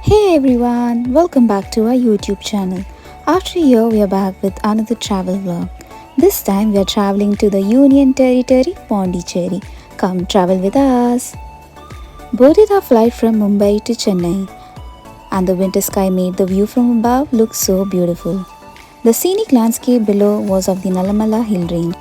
Hey everyone, welcome back to our YouTube channel. After a year, we are back with another travel vlog. This time, we are traveling to the Union Territory, Pondicherry. Come travel with us. Boarded our flight from Mumbai to Chennai, and the winter sky made the view from above look so beautiful. The scenic landscape below was of the Nalamala hill range.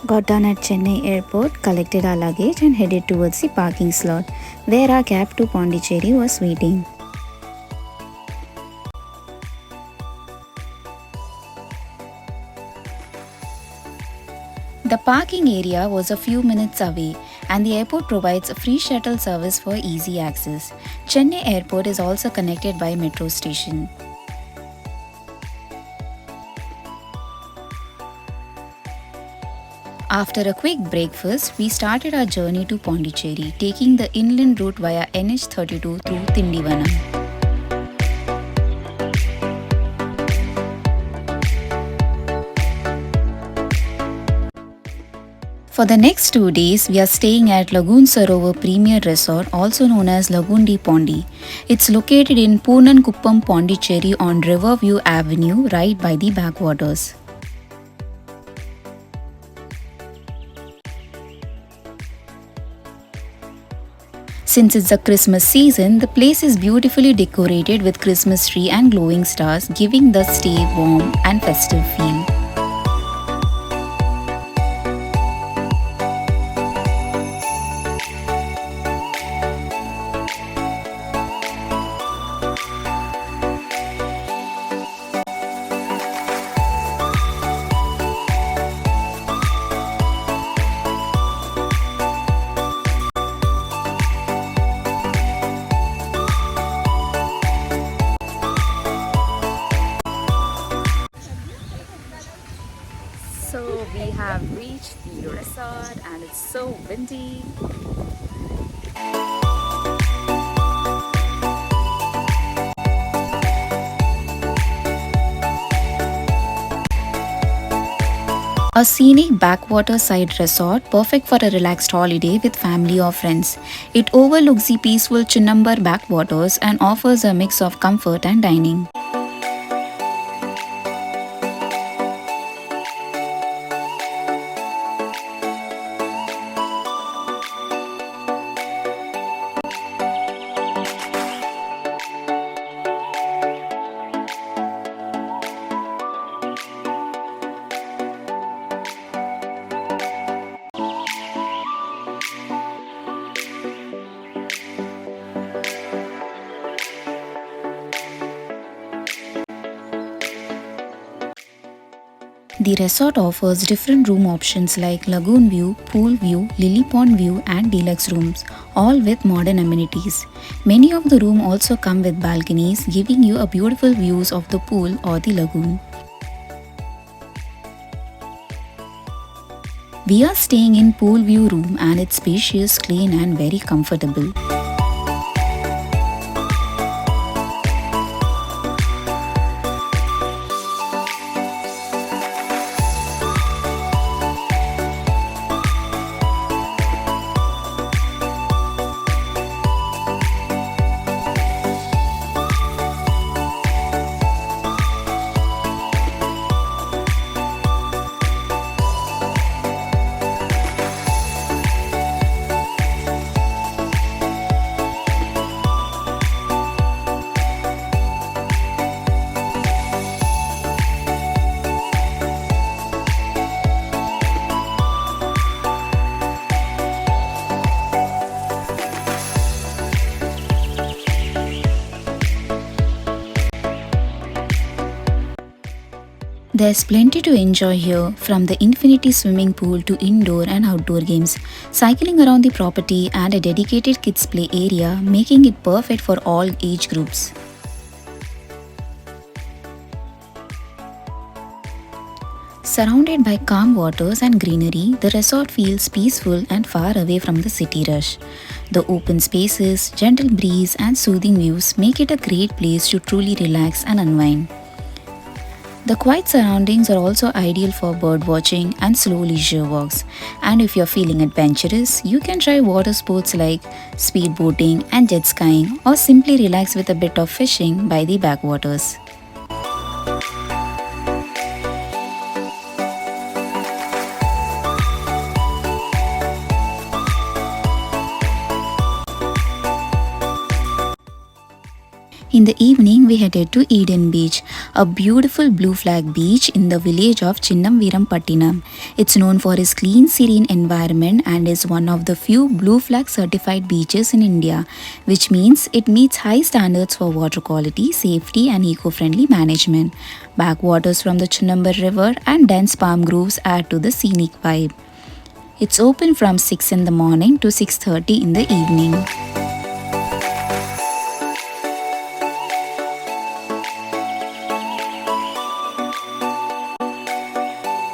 Got done at Chennai airport, collected our luggage and headed towards the parking slot, where our cab to Pondicherry was waiting. The parking area was a few minutes away, and the airport provides a free shuttle service for easy access. Chennai airport is also connected by metro station. After a quick breakfast, we started our journey to Pondicherry, taking the inland route via NH32 through Tindivanam. For the next 2 days, we are staying at Lagoon Sarovar Premiere Resort, also known as Lagoon De Pondy. It's located in Poonankuppam, Pondicherry on Riverview Avenue, right by the backwaters. Since it's the Christmas season, the place is beautifully decorated with Christmas tree and glowing stars, giving the stay warm and festive feel. So we have reached the resort and it's so windy. A scenic backwater side resort, perfect for a relaxed holiday with family or friends. It overlooks the peaceful Chinnambar backwaters and offers a mix of comfort and dining. The resort offers different room options like lagoon view, pool view, lily pond view and deluxe rooms, all with modern amenities. Many of the rooms also come with balconies, giving you a beautiful views of the pool or the lagoon. We are staying in pool view room and it's spacious, clean and very comfortable. There's plenty to enjoy here, from the infinity swimming pool to indoor and outdoor games, cycling around the property and a dedicated kids play area, making it perfect for all age groups. Surrounded by calm waters and greenery, the resort feels peaceful and far away from the city rush. The open spaces, gentle breeze and soothing views make it a great place to truly relax and unwind. The quiet surroundings are also ideal for bird watching and slow leisure walks. And if you're feeling adventurous, you can try water sports like speedboating and jet skiing, or simply relax with a bit of fishing by the backwaters. In the evening, we headed to Eden Beach, a beautiful blue flag beach in the village of Chinnamvirampattinam. It's known for its clean, serene environment and is one of the few blue flag certified beaches in India, which means it meets high standards for water quality, safety, and eco-friendly management. Backwaters from the Chinnambar River and dense palm groves add to the scenic vibe. It's open from 6 in the morning to 6:30 in the evening.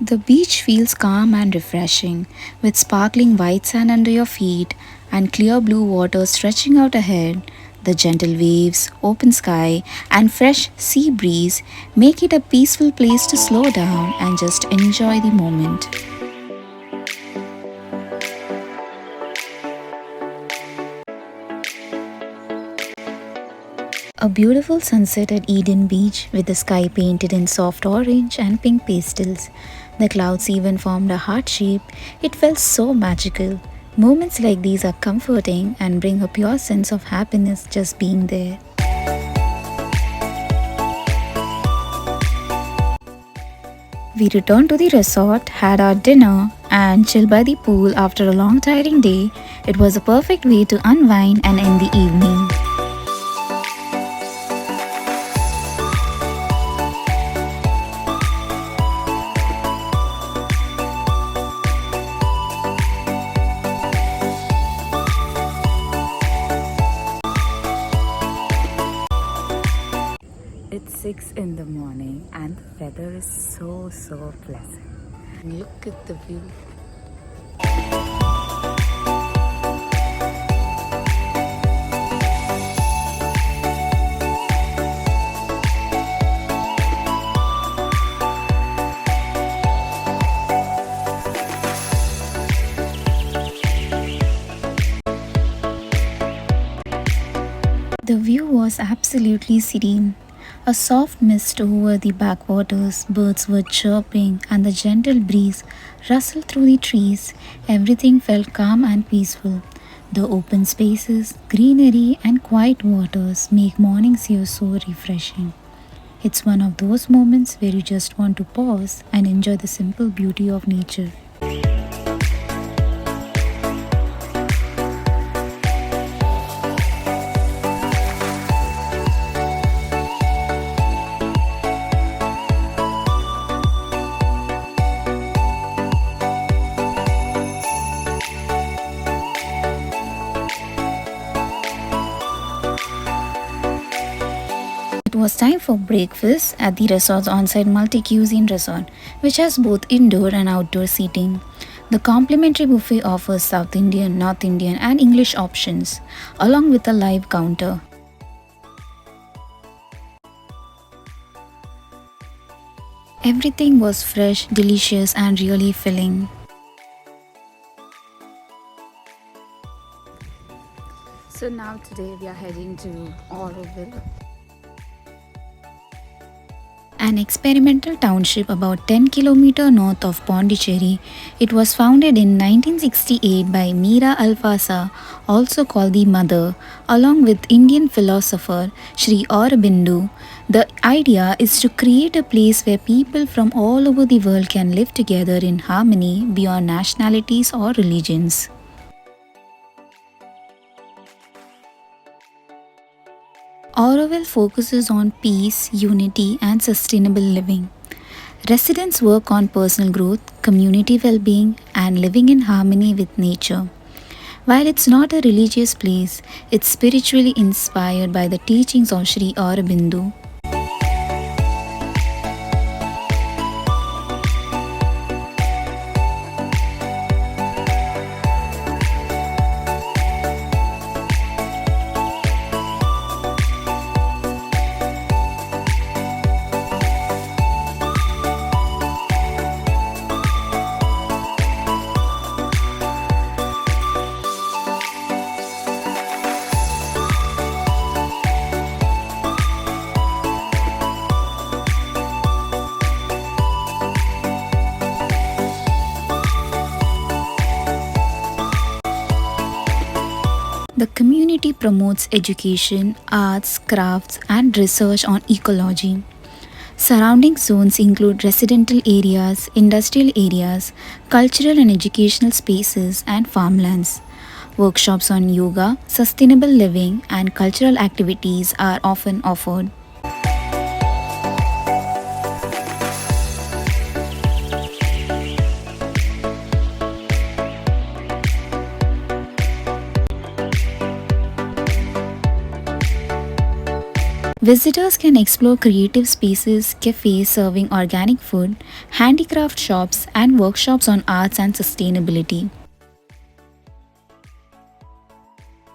The beach feels calm and refreshing, with sparkling white sand under your feet and clear blue water stretching out ahead. The gentle waves, open sky, and fresh sea breeze make it a peaceful place to slow down and just enjoy the moment. A beautiful sunset at Eden Beach with the sky painted in soft orange and pink pastels. The clouds even formed a heart shape. It felt so magical. Moments like these are comforting and bring a pure sense of happiness just being there. We returned to the resort, had our dinner, and chilled by the pool after a long tiring day. It was a perfect way to unwind and end the evening. It's 6 in the morning and the weather is so pleasant. Look at the view. The view was absolutely serene. A soft mist over the backwaters, birds were chirping, and the gentle breeze rustled through the trees. Everything felt calm and peaceful. The open spaces, greenery, and quiet waters make mornings here so refreshing. It's one of those moments where you just want to pause and enjoy the simple beauty of nature. It was time for breakfast at the resort's on-site multi-cuisine resort, which has both indoor and outdoor seating. The complimentary buffet offers South Indian, North Indian, and English options, along with a live counter. Everything was fresh, delicious, and really filling. So now today we are heading to Auroville, an experimental township about 10 km north of Pondicherry. It was founded in 1968 by Meera Alfasa, also called the Mother, along with Indian philosopher Sri Aurobindo. The idea is to create a place where people from all over the world can live together in harmony beyond nationalities or religions. Auroville focuses on peace, unity, and sustainable living. Residents work on personal growth, community well-being, and living in harmony with nature. While it's not a religious place, it's spiritually inspired by the teachings of Sri Aurobindo. The community promotes education, arts, crafts, and research on ecology. Surrounding zones include residential areas, industrial areas, cultural and educational spaces, and farmlands. Workshops on yoga, sustainable living, and cultural activities are often offered. Visitors can explore creative spaces, cafes serving organic food, handicraft shops, and workshops on arts and sustainability.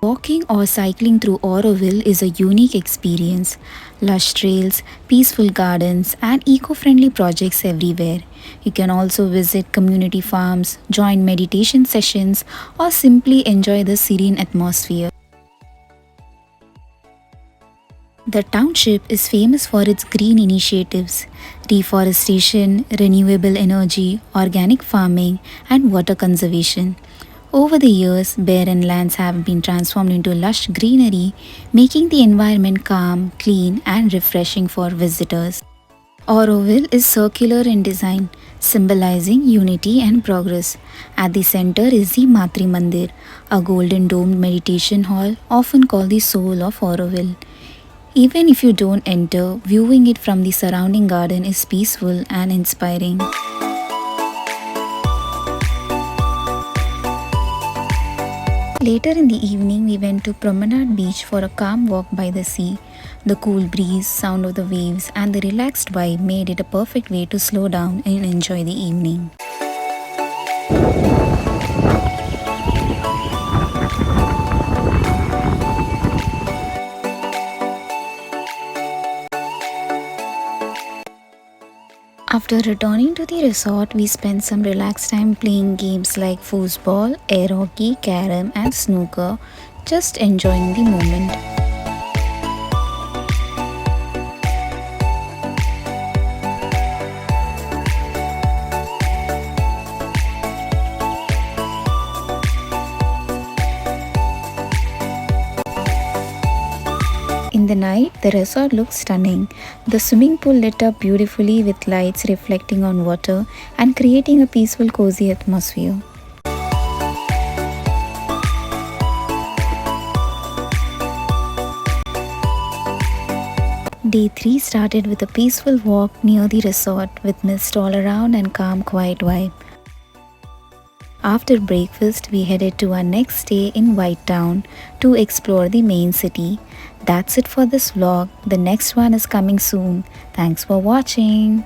Walking or cycling through Auroville is a unique experience. Lush trails, peaceful gardens, and eco friendly projects everywhere. You can also visit community farms, join meditation sessions, or simply enjoy the serene atmosphere. The township is famous for its green initiatives, reforestation, renewable energy, organic farming, and water conservation. Over the years, barren lands have been transformed into lush greenery, making the environment calm, clean, and refreshing for visitors. Auroville is circular in design, symbolizing unity and progress. At the center is the Matri Mandir, a golden domed meditation hall often called the soul of Auroville. Even if you don't enter, viewing it from the surrounding garden is peaceful and inspiring. Later in the evening, we went to Promenade Beach for a calm walk by the sea. The cool breeze, sound of the waves, and the relaxed vibe made it a perfect way to slow down and enjoy the evening. After returning to the resort, we spent some relaxed time playing games like foosball, air hockey, carom, and snooker, just enjoying the moment. In the night, the resort looked stunning. The swimming pool lit up beautifully with lights reflecting on water and creating a peaceful, cozy atmosphere. Day 3 started with a peaceful walk near the resort with mist all around and calm, quiet vibe. After breakfast, we headed to our next stay in White Town to explore the main city. That's it for this vlog. The next one is coming soon. Thanks for watching.